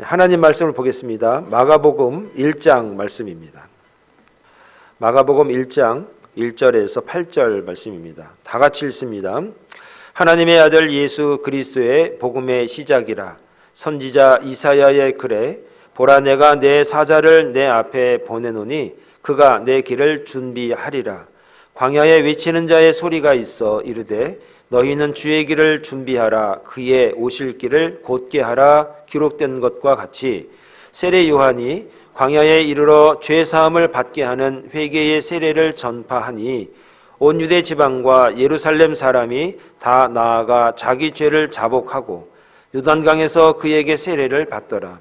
하나님 말씀을 보겠습니다. 마가복음 1장 말씀입니다. 마가복음 1장 1절에서 8절 말씀입니다. 다 같이 읽습니다. 하나님의 아들 예수 그리스도의 복음의 시작이라. 선지자 이사야의 글에 보라 내가 내 사자를 내 앞에 보내노니 그가 내 길을 준비하리라. 광야에 외치는 자의 소리가 있어 이르되 너희는 주의 길을 준비하라. 그의 오실 길을 곧게 하라. 기록된 것과 같이 세례 요한이 광야에 이르러 죄 사함을 받게 하는 회개의 세례를 전파하니 온 유대 지방과 예루살렘 사람이 다 나아가 자기 죄를 자복하고 요단강에서 그에게 세례를 받더라.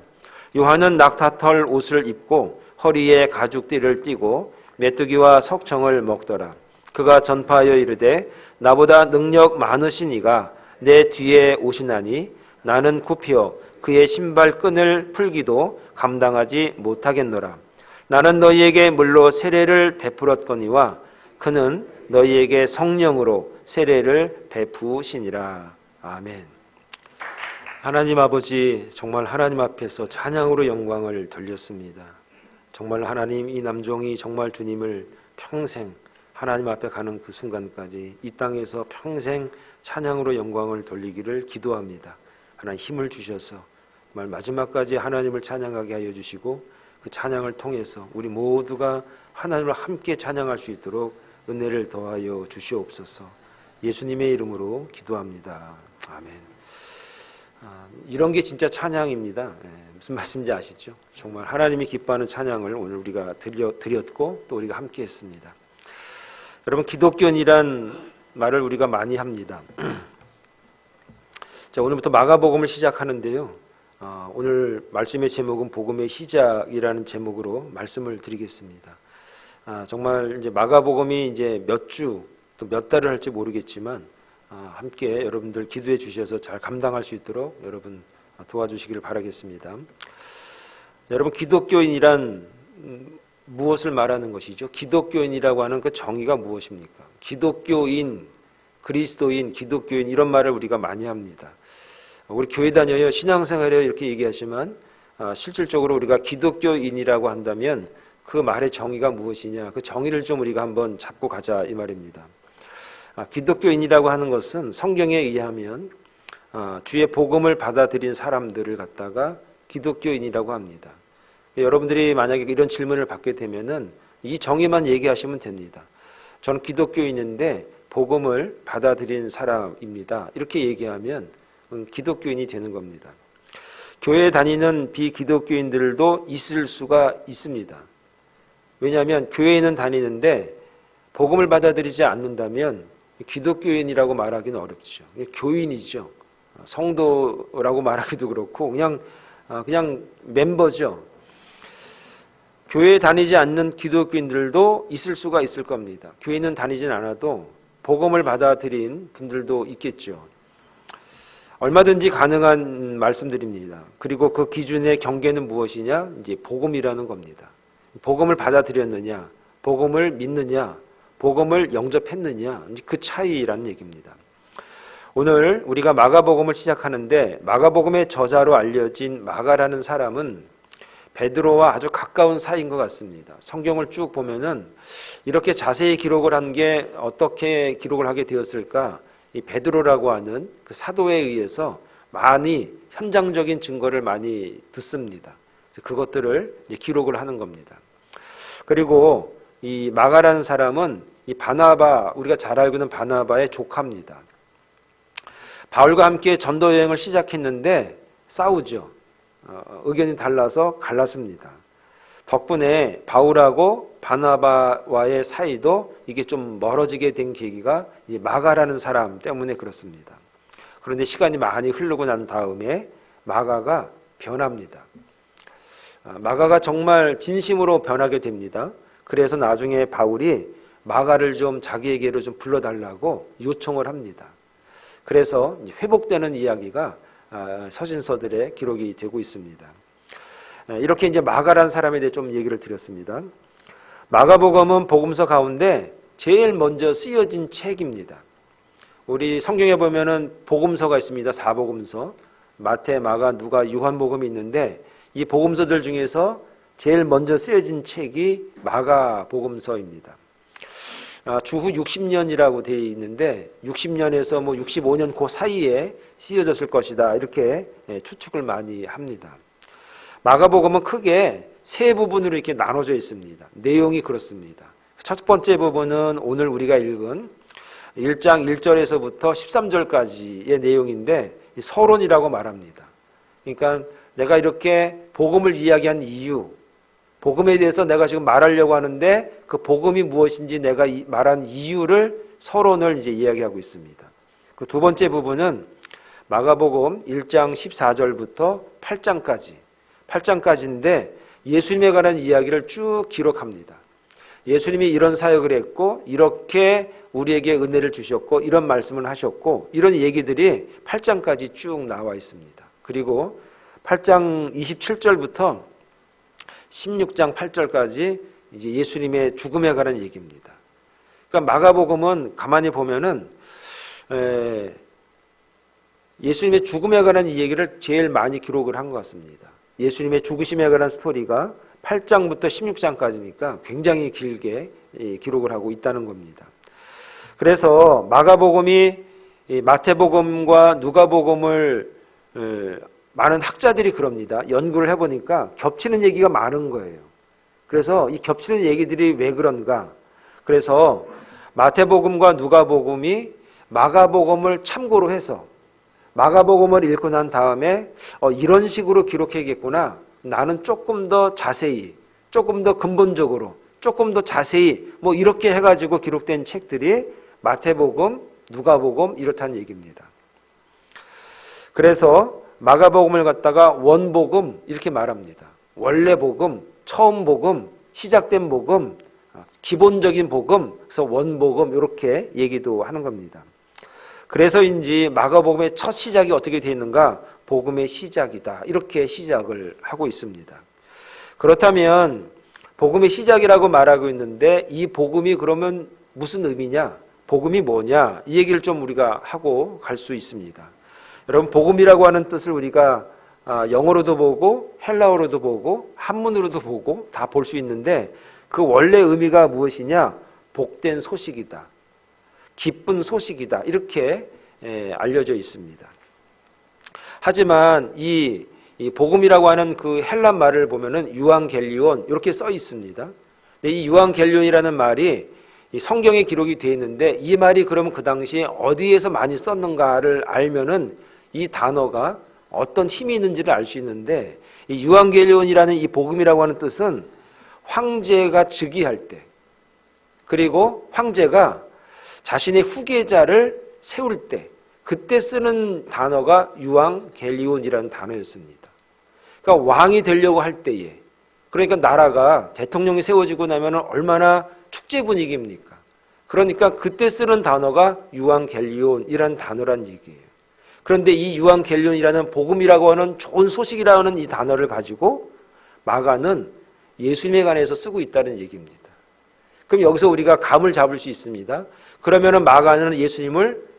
요한은 낙타털 옷을 입고 허리에 가죽띠를 띠고 메뚜기와 석청을 먹더라. 그가 전파하여 이르되 나보다 능력 많으신 이가 내 뒤에 오시나니 나는 굽히어 그의 신발끈을 풀기도 감당하지 못하겠노라. 나는 너희에게 물로 세례를 베풀었거니와 그는 너희에게 성령으로 세례를 베푸시니라. 아멘. 하나님 아버지, 정말 하나님 앞에서 찬양으로 영광을 돌렸습니다. 정말 하나님, 이 남종이 정말 주님을 평생 하나님 앞에 가는 그 순간까지 이 땅에서 평생 찬양으로 영광을 돌리기를 기도합니다. 하나님 힘을 주셔서 정말 마지막까지 하나님을 찬양하게 하여 주시고 그 찬양을 통해서 우리 모두가 하나님을 함께 찬양할 수 있도록 은혜를 더하여 주시옵소서. 예수님의 이름으로 기도합니다. 아멘. 이런 게 진짜 찬양입니다. 무슨 말씀인지 아시죠? 정말 하나님이 기뻐하는 찬양을 오늘 우리가 드렸고 또 우리가 함께 했습니다. 여러분, 기독교인이란 말을 우리가 많이 합니다. 자, 오늘부터 마가복음을 시작하는데요. 오늘 말씀의 제목은 복음의 시작이라는 제목으로 말씀을 드리겠습니다. 정말 이제 마가복음이 이제 몇 주 또 몇 달을 할지 모르겠지만 함께 여러분들 기도해 주셔서 잘 감당할 수 있도록 여러분 도와주시기를 바라겠습니다. 여러분, 기독교인이란 무엇을 말하는 것이죠? 기독교인이라고 하는 그 정의가 무엇입니까? 기독교인, 그리스도인, 기독교인 이런 말을 우리가 많이 합니다. 우리 교회 다녀요, 신앙생활이요 이렇게 얘기하지만 실질적으로 우리가 기독교인이라고 한다면 그 말의 정의가 무엇이냐, 그 정의를 좀 우리가 한번 잡고 가자 이 말입니다. 기독교인이라고 하는 것은 성경에 의하면 주의 복음을 받아들인 사람들을 갖다가 기독교인이라고 합니다. 여러분들이 만약에 이런 질문을 받게 되면은 이 정의만 얘기하시면 됩니다. 저는 기독교인인데 복음을 받아들인 사람입니다. 이렇게 얘기하면 기독교인이 되는 겁니다. 교회에 다니는 비기독교인들도 있을 수가 있습니다. 왜냐하면 교회에는 다니는데 복음을 받아들이지 않는다면 기독교인이라고 말하기는 어렵죠. 교인이죠. 성도라고 말하기도 그렇고 그냥 멤버죠. 교회에 다니지 않는 기독교인들도 있을 수가 있을 겁니다. 교회는 다니진 않아도 복음을 받아들인 분들도 있겠죠. 얼마든지 가능한 말씀드립니다. 그리고 그 기준의 경계는 무엇이냐? 이제 복음이라는 겁니다. 복음을 받아들였느냐, 복음을 믿느냐, 복음을 영접했느냐, 그 차이라는 얘기입니다. 오늘 우리가 마가복음을 시작하는데 마가복음의 저자로 알려진 마가라는 사람은 베드로와 아주 가까운 사이인 것 같습니다. 성경을 쭉 보면은 이렇게 자세히 기록을 한 게 어떻게 기록을 하게 되었을까? 이 베드로라고 하는 그 사도에 의해서 많이 현장적인 증거를 많이 듣습니다. 그것들을 이제 기록을 하는 겁니다. 그리고 이 마가라는 사람은 이 바나바, 우리가 잘 알고 있는 바나바의 조카입니다. 바울과 함께 전도 여행을 시작했는데 싸우죠. 의견이 달라서 갈랐습니다. 덕분에 바울하고 바나바와의 사이도 이게 좀 멀어지게 된 계기가 이 마가라는 사람 때문에 그렇습니다. 그런데 시간이 많이 흐르고 난 다음에 마가가 변합니다. 마가가 정말 진심으로 변하게 됩니다. 그래서 나중에 바울이 마가를 좀 자기에게로 좀 불러달라고 요청을 합니다. 그래서 회복되는 이야기가 서신서들의 기록이 되고 있습니다. 이렇게 이제 마가라는 사람에 대해 좀 얘기를 드렸습니다. 마가복음은 복음서 가운데 제일 먼저 쓰여진 책입니다. 우리 성경에 보면은 복음서가 있습니다. 사복음서. 마태, 마가, 누가, 요한복음이 있는데 이 복음서들 중에서 제일 먼저 쓰여진 책이 마가복음서입니다. 주후 60년이라고 되어 있는데 60년에서 65년 그 사이에 쓰여졌을 것이다. 이렇게 추측을 많이 합니다. 마가복음은 크게 세 부분으로 이렇게 나눠져 있습니다. 내용이 그렇습니다. 첫 번째 부분은 오늘 우리가 읽은 1장 1절에서부터 13절까지의 내용인데 서론이라고 말합니다. 그러니까 내가 이렇게 복음을 이야기한 이유, 복음에 대해서 내가 지금 말하려고 하는데 그 복음이 무엇인지 내가 말한 이유를 서론을 이제 이야기하고 있습니다. 그 두 번째 부분은 마가복음 1장 14절부터 8장까지인데 예수님에 관한 이야기를 쭉 기록합니다. 예수님이 이런 사역을 했고 이렇게 우리에게 은혜를 주셨고 이런 말씀을 하셨고 이런 얘기들이 8장까지 쭉 나와 있습니다. 그리고 8장 27절부터 16장 8절까지 이제 예수님의 죽음에 관한 얘기입니다. 그러니까 마가복음은 가만히 보면은 예수님의 죽음에 관한 이 얘기를 제일 많이 기록을 한 것 같습니다. 예수님의 죽으심에 관한 스토리가 8장부터 16장까지니까 굉장히 길게 기록을 하고 있다는 겁니다. 그래서 마가복음이 마태복음과 누가복음을 많은 학자들이 그럽니다. 연구를 해보니까 겹치는 얘기가 많은 거예요. 그래서 이 겹치는 얘기들이 왜 그런가? 그래서 마태복음과 누가복음이 마가복음을 참고로 해서 마가복음을 읽고 난 다음에 이런 식으로 기록해야겠구나. 나는 조금 더 자세히, 조금 더 근본적으로, 조금 더 자세히 이렇게 해가지고 기록된 책들이 마태복음, 누가복음 이렇다는 얘기입니다. 그래서 마가복음을 갖다가 원복음 이렇게 말합니다. 원래 복음, 처음 복음, 시작된 복음, 기본적인 복음, 그래서 원복음 이렇게 얘기도 하는 겁니다. 그래서인지 마가복음의 첫 시작이 어떻게 되어 있는가? 복음의 시작이다. 이렇게 시작을 하고 있습니다. 그렇다면 복음의 시작이라고 말하고 있는데 이 복음이 그러면 무슨 의미냐? 복음이 뭐냐? 이 얘기를 좀 우리가 하고 갈 수 있습니다. 여러분 복음이라고 하는 뜻을 우리가 영어로도 보고 헬라어로도 보고 한문으로도 보고 다 볼 수 있는데 그 원래 의미가 무엇이냐? 복된 소식이다. 기쁜 소식이다. 이렇게 알려져 있습니다. 하지만 이 복음이라고 하는 그 헬란 말을 보면은 유앙겔리온 이렇게 써 있습니다. 근데 이 유앙겔리온이라는 말이 성경에 기록이 되어 있는데 이 말이 그러면 그 당시에 어디에서 많이 썼는가를 알면은 이 단어가 어떤 힘이 있는지를 알 수 있는데 이 유앙겔리온이라는 이 복음이라고 하는 뜻은 황제가 즉위할 때 그리고 황제가 자신의 후계자를 세울 때 그때 쓰는 단어가 유앙겔리온이라는 단어였습니다. 그러니까 왕이 되려고 할 때에 그러니까 나라가 대통령이 세워지고 나면 얼마나 축제 분위기입니까? 그러니까 그때 쓰는 단어가 유앙겔리온이라는 단어란 얘기예요. 그런데 이 유앙겔리온이라는 복음이라고 하는 좋은 소식이라는 이 단어를 가지고 마가는 예수님에 관해서 쓰고 있다는 얘기입니다. 그럼 여기서 우리가 감을 잡을 수 있습니다. 그러면은 마가는 예수님을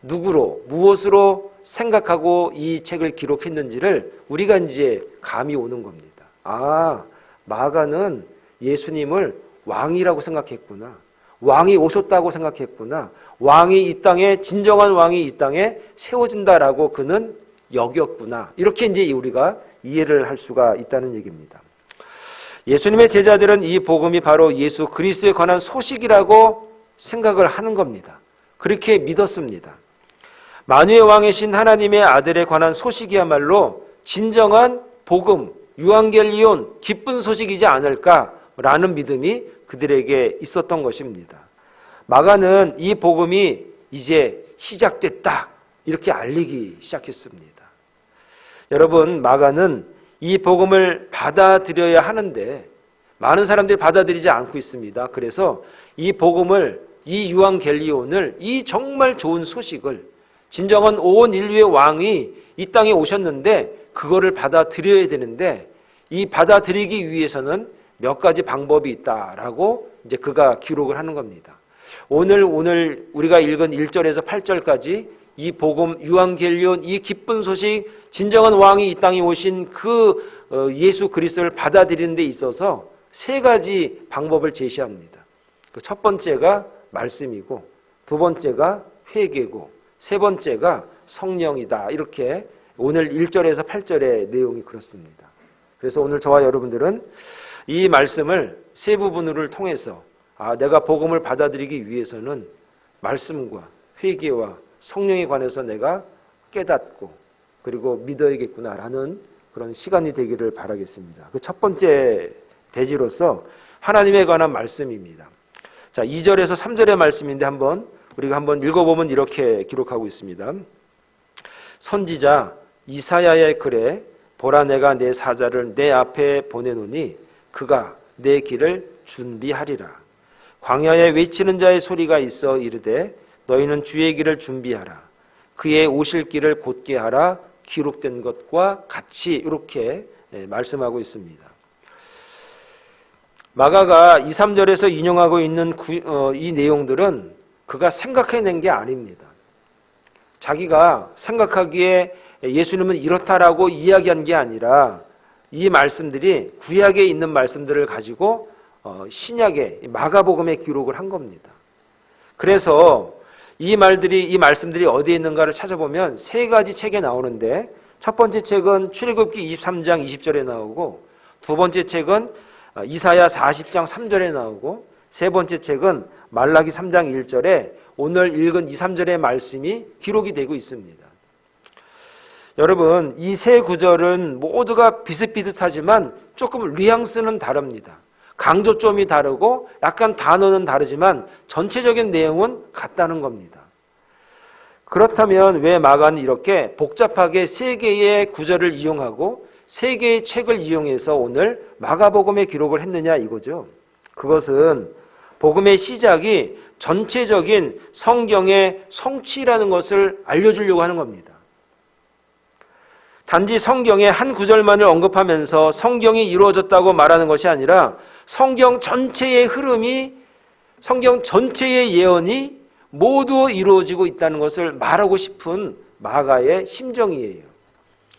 누구로, 무엇으로 생각하고 이 책을 기록했는지를 우리가 이제 감이 오는 겁니다. 마가는 예수님을 왕이라고 생각했구나. 왕이 오셨다고 생각했구나. 왕이 이 땅에, 진정한 왕이 이 땅에 세워진다라고 그는 여겼구나. 이렇게 이제 우리가 이해를 할 수가 있다는 얘기입니다. 예수님의 제자들은 이 복음이 바로 예수 그리스도에 관한 소식이라고 생각을 하는 겁니다. 그렇게 믿었습니다. 만유의 왕이신 하나님의 아들에 관한 소식이야말로 진정한 복음, 유앙겔리온, 기쁜 소식이지 않을까라는 믿음이 그들에게 있었던 것입니다. 마가는 이 복음이 이제 시작됐다 이렇게 알리기 시작했습니다. 여러분, 마가는 이 복음을 받아들여야 하는데 많은 사람들이 받아들이지 않고 있습니다. 그래서 이 복음을, 이 유앙겔리온을, 이 정말 좋은 소식을, 진정한 온 인류의 왕이 이 땅에 오셨는데 그거를 받아들여야 되는데, 이 받아들이기 위해서는 몇 가지 방법이 있다라고 이제 그가 기록을 하는 겁니다. 오늘 우리가 읽은 1절에서 8절까지 이 복음, 유앙겔리온, 이 기쁜 소식, 진정한 왕이 이 땅에 오신 그 예수 그리스도를 받아들이는 데 있어서 세 가지 방법을 제시합니다. 그 첫 번째가 말씀이고, 두 번째가 회개고, 세 번째가 성령이다. 이렇게 오늘 1절에서 8절의 내용이 그렇습니다. 그래서 오늘 저와 여러분들은 이 말씀을 세 부분을 통해서 내가 복음을 받아들이기 위해서는 말씀과 회개와 성령에 관해서 내가 깨닫고 그리고 믿어야겠구나라는 그런 시간이 되기를 바라겠습니다. 그 첫 번째 대지로서 하나님에 관한 말씀입니다. 자, 2절에서 3절의 말씀인데 우리가 한번 읽어보면 이렇게 기록하고 있습니다. 선지자 이사야의 글에 보라, 내가 내 사자를 내 앞에 보내노니 그가 내 길을 준비하리라. 광야에 외치는 자의 소리가 있어 이르되 너희는 주의 길을 준비하라. 그의 오실 길을 곧게 하라. 기록된 것과 같이, 이렇게 말씀하고 있습니다. 마가가 2, 3절에서 인용하고 있는 이 내용들은 그가 생각해낸 게 아닙니다. 자기가 생각하기에 예수님은 이렇다라고 이야기한 게 아니라 이 말씀들이 구약에 있는 말씀들을 가지고 신약의 마가복음에 기록을 한 겁니다. 그래서 이 말씀들이 어디에 있는가를 찾아보면 세 가지 책에 나오는데, 첫 번째 책은 출애굽기 23장 20절에 나오고, 두 번째 책은 이사야 40장 3절에 나오고, 세 번째 책은 말라기 3장 1절에 오늘 읽은 2, 3절의 말씀이 기록이 되고 있습니다. 여러분, 이 세 구절은 모두가 비슷비슷하지만 조금 뉘앙스는 다릅니다. 강조점이 다르고 약간 단어는 다르지만 전체적인 내용은 같다는 겁니다. 그렇다면 왜 마가는 이렇게 복잡하게 세 개의 구절을 이용하고 세 개의 책을 이용해서 오늘 마가복음의 기록을 했느냐 이거죠. 그것은 복음의 시작이 전체적인 성경의 성취라는 것을 알려주려고 하는 겁니다. 단지 성경의 한 구절만을 언급하면서 성경이 이루어졌다고 말하는 것이 아니라 성경 전체의 흐름이, 성경 전체의 예언이 모두 이루어지고 있다는 것을 말하고 싶은 마가의 심정이에요.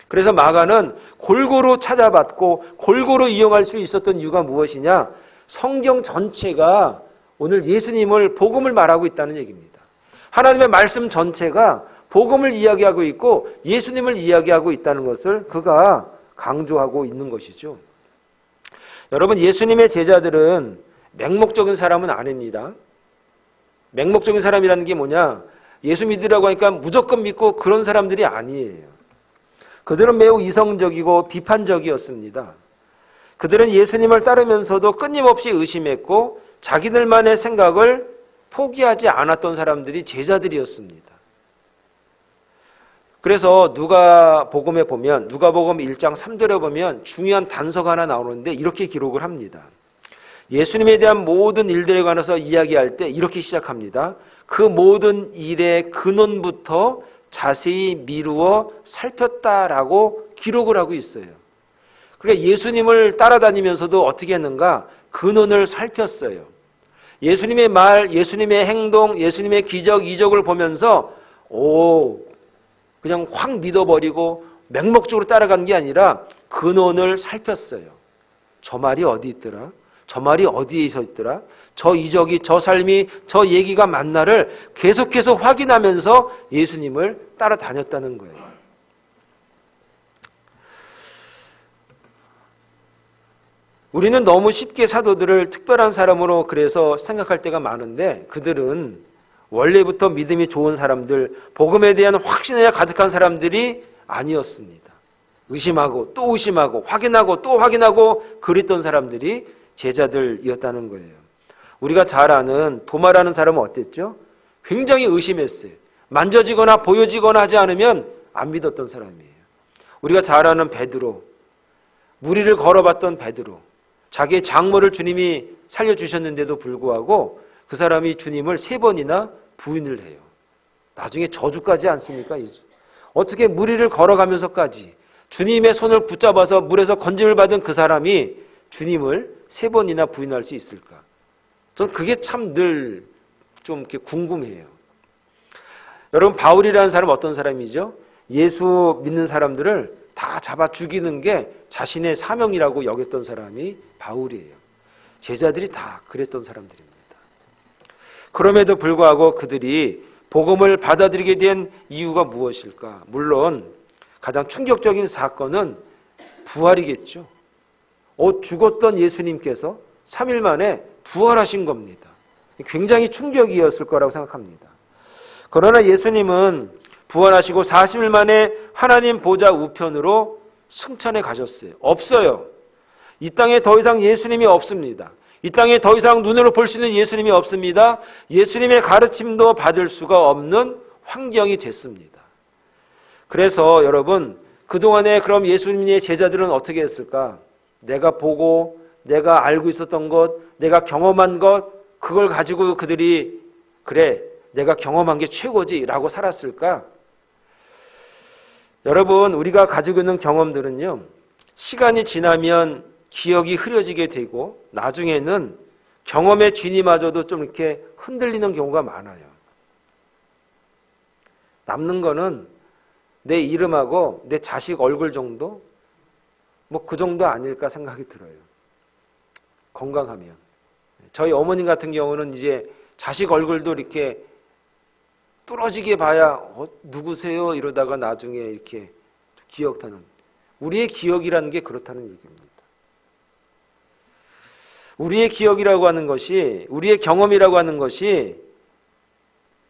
그래서 마가는 골고루 찾아봤고 골고루 이용할 수 있었던 이유가 무엇이냐? 성경 전체가 오늘 예수님을, 복음을 말하고 있다는 얘기입니다. 하나님의 말씀 전체가 복음을 이야기하고 있고 예수님을 이야기하고 있다는 것을 그가 강조하고 있는 것이죠. 여러분, 예수님의 제자들은 맹목적인 사람은 아닙니다. 맹목적인 사람이라는 게 뭐냐? 예수 믿으라고 하니까 무조건 믿고 그런 사람들이 아니에요. 그들은 매우 이성적이고 비판적이었습니다. 그들은 예수님을 따르면서도 끊임없이 의심했고 자기들만의 생각을 포기하지 않았던 사람들이 제자들이었습니다. 그래서 누가복음에 보면, 누가복음 1장 3절에 보면 중요한 단서가 하나 나오는데 이렇게 기록을 합니다. 예수님에 대한 모든 일들에 관해서 이야기할 때 이렇게 시작합니다. 그 모든 일의 근원부터 자세히 미루어 살폈다라고 기록을 하고 있어요. 그러니까 예수님을 따라다니면서도 어떻게 했는가? 근원을 살폈어요. 예수님의 말, 예수님의 행동, 예수님의 기적, 이적을 보면서 그냥 확 믿어버리고 맹목적으로 따라간 게 아니라 근원을 살폈어요. 저 말이 어디 있더라? 저 말이 어디에 있었더라? 저 이적이, 저 삶이, 저 얘기가 맞나를 계속해서 확인하면서 예수님을 따라다녔다는 거예요. 우리는 너무 쉽게 사도들을 특별한 사람으로 그래서 생각할 때가 많은데, 그들은 원래부터 믿음이 좋은 사람들, 복음에 대한 확신에 가득한 사람들이 아니었습니다. 의심하고 또 의심하고 확인하고 또 확인하고 그랬던 사람들이 제자들이었다는 거예요. 우리가 잘 아는 도마라는 사람은 어땠죠? 굉장히 의심했어요. 만져지거나 보여지거나 하지 않으면 안 믿었던 사람이에요. 우리가 잘 아는 베드로, 무리를 걸어봤던 베드로, 자기의 장모를 주님이 살려주셨는데도 불구하고 그 사람이 주님을 3번이나 부인을 해요. 나중에 저주까지 않습니까? 어떻게 무리를 걸어가면서까지 주님의 손을 붙잡아서 물에서 건짐을 받은 그 사람이 주님을 3번이나 부인할 수 있을까? 전 그게 참 늘 좀 이렇게 궁금해요. 여러분, 바울이라는 사람은 어떤 사람이죠? 예수 믿는 사람들을 다 잡아 죽이는 게 자신의 사명이라고 여겼던 사람이 바울이에요. 제자들이 다 그랬던 사람들입니다. 그럼에도 불구하고 그들이 복음을 받아들이게 된 이유가 무엇일까? 물론 가장 충격적인 사건은 부활이겠죠. 죽었던 예수님께서 3일 만에 부활하신 겁니다. 굉장히 충격이었을 거라고 생각합니다. 그러나 예수님은 부활하시고 40일 만에 하나님 보좌 우편으로 승천해 가셨어요. 없어요. 이 땅에 더 이상 예수님이 없습니다. 이 땅에 더 이상 눈으로 볼 수 있는 예수님이 없습니다. 예수님의 가르침도 받을 수가 없는 환경이 됐습니다. 그래서 여러분, 그동안에 그럼 예수님의 제자들은 어떻게 했을까? 내가 보고 내가 알고 있었던 것, 내가 경험한 것, 그걸 가지고 그들이 그래, 내가 경험한 게 최고지 라고 살았을까? 여러분, 우리가 가지고 있는 경험들은요, 시간이 지나면 기억이 흐려지게 되고 나중에는 경험의 진위마저도 좀 이렇게 흔들리는 경우가 많아요. 남는 거는 내 이름하고 내 자식 얼굴 정도? 뭐 그 정도 아닐까 생각이 들어요. 건강하면. 저희 어머님 같은 경우는 이제 자식 얼굴도 이렇게 뚫어지게 봐야 누구세요? 이러다가 나중에 이렇게 기억하는. 우리의 기억이라는 게 그렇다는 얘기입니다. 우리의 기억이라고 하는 것이, 우리의 경험이라고 하는 것이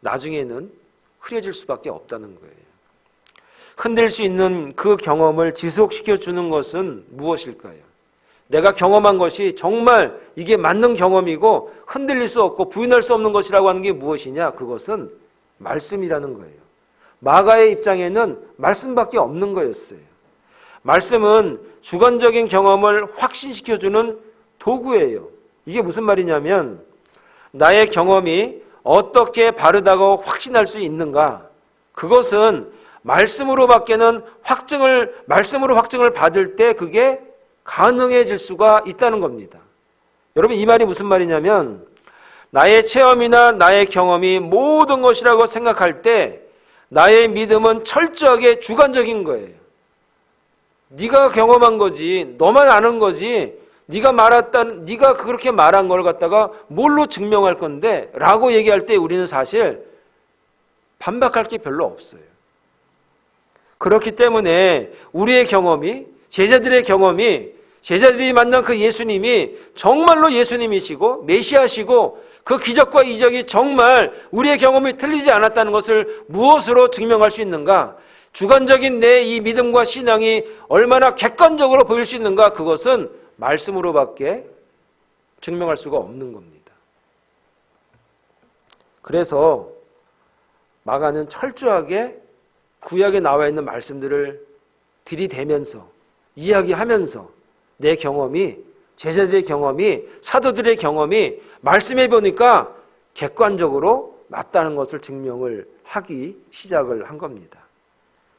나중에는 흐려질 수밖에 없다는 거예요. 흔들 수 있는 그 경험을 지속시켜주는 것은 무엇일까요? 내가 경험한 것이 정말 이게 맞는 경험이고 흔들릴 수 없고 부인할 수 없는 것이라고 하는 게 무엇이냐? 그것은 말씀이라는 거예요. 마가의 입장에는 말씀밖에 없는 거였어요. 말씀은 주관적인 경험을 확신시켜주는 도구예요. 이게 무슨 말이냐면 나의 경험이 어떻게 바르다고 확신할 수 있는가? 그것은 말씀으로 확증을 받을 때 그게 가능해질 수가 있다는 겁니다. 여러분, 이 말이 무슨 말이냐면 나의 체험이나 나의 경험이 모든 것이라고 생각할 때 나의 믿음은 철저하게 주관적인 거예요. 네가 경험한 거지, 너만 아는 거지, 네가 그렇게 말한 걸 갖다가 뭘로 증명할 건데? 라고 얘기할 때 우리는 사실 반박할 게 별로 없어요. 그렇기 때문에 우리의 경험이, 제자들이 만난 그 예수님이 정말로 예수님이시고 메시아시고 그 기적과 이적이 정말 우리의 경험이 틀리지 않았다는 것을 무엇으로 증명할 수 있는가? 주관적인 내 이 믿음과 신앙이 얼마나 객관적으로 보일 수 있는가? 그것은 말씀으로밖에 증명할 수가 없는 겁니다. 그래서 마가는 철저하게 구약에 나와 있는 말씀들을 들이대면서 이야기하면서 내 경험이, 제자들의 경험이, 사도들의 경험이 말씀해 보니까 객관적으로 맞다는 것을 증명을 하기 시작을 한 겁니다.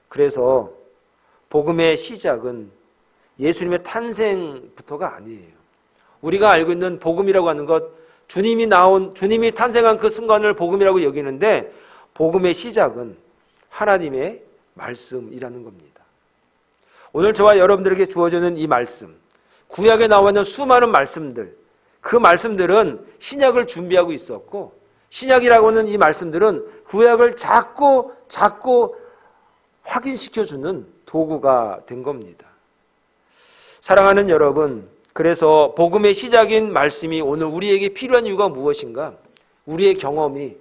그래서 복음의 시작은 예수님의 탄생부터가 아니에요. 우리가 알고 있는 복음이라고 하는 것, 주님이 탄생한 그 순간을 복음이라고 여기는데 복음의 시작은 하나님의 말씀이라는 겁니다. 오늘 저와 여러분들에게 주어지는 이 말씀, 구약에 나와 있는 수많은 말씀들, 그 말씀들은 신약을 준비하고 있었고 신약이라고 하는 이 말씀들은 구약을 자꾸 확인시켜주는 도구가 된 겁니다. 사랑하는 여러분, 그래서 복음의 시작인 말씀이 오늘 우리에게 필요한 이유가 무엇인가? 우리의 경험이,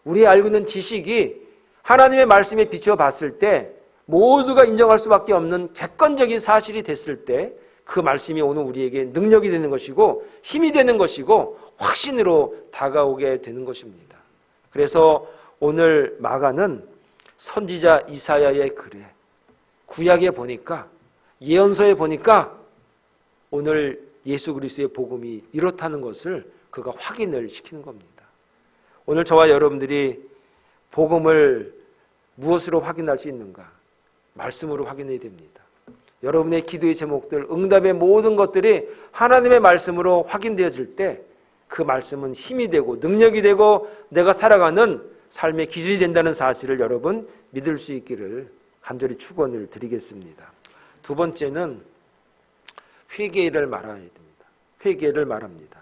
우리의 알고 있는 지식이 하나님의 말씀에 비추어 봤을 때 모두가 인정할 수밖에 없는 객관적인 사실이 됐을 때 그 말씀이 오늘 우리에게 능력이 되는 것이고 힘이 되는 것이고 확신으로 다가오게 되는 것입니다. 그래서 오늘 마가는 선지자 이사야의 글에 구약에 보니까, 예언서에 보니까 오늘 예수 그리스도의 복음이 이렇다는 것을 그가 확인을 시키는 겁니다. 오늘 저와 여러분들이 복음을 무엇으로 확인할 수 있는가? 말씀으로 확인해야 됩니다. 여러분의 기도의 제목들, 응답의 모든 것들이 하나님의 말씀으로 확인되어질 때 그 말씀은 힘이 되고 능력이 되고 내가 살아가는 삶의 기준이 된다는 사실을 여러분 믿을 수 있기를 간절히 축원을 드리겠습니다. 두 번째는 회개를 말해야 됩니다. 회개를 말합니다.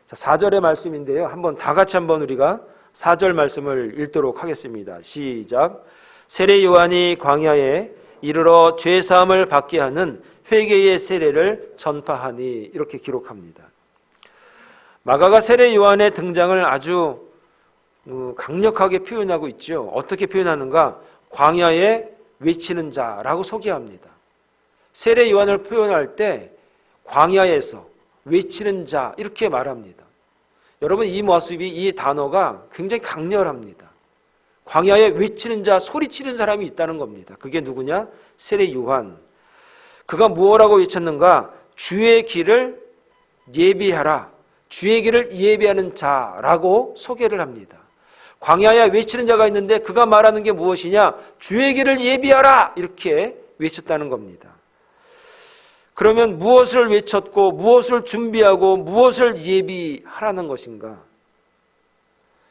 자, 4절의 말씀인데요. 다 같이 우리가 4절 말씀을 읽도록 하겠습니다. 시작. 세례 요한이 광야에 이르러 죄 사함을 받게 하는 회개의 세례를 전파하니, 이렇게 기록합니다. 마가가 세례 요한의 등장을 아주 강력하게 표현하고 있죠. 어떻게 표현하는가? 광야에 외치는 자라고 소개합니다. 세례 요한을 표현할 때 광야에서 외치는 자, 이렇게 말합니다. 여러분, 이 모습이, 이 단어가 굉장히 강렬합니다. 광야에 외치는 자, 소리치는 사람이 있다는 겁니다. 그게 누구냐? 세례 요한. 그가 무엇라고 외쳤는가? 주의 길을 예비하라. 주의 길을 예비하는 자라고 소개를 합니다. 광야에 외치는 자가 있는데 그가 말하는 게 무엇이냐? 주의 길을 예비하라! 이렇게 외쳤다는 겁니다. 그러면 무엇을 외쳤고 무엇을 준비하고 무엇을 예비하라는 것인가?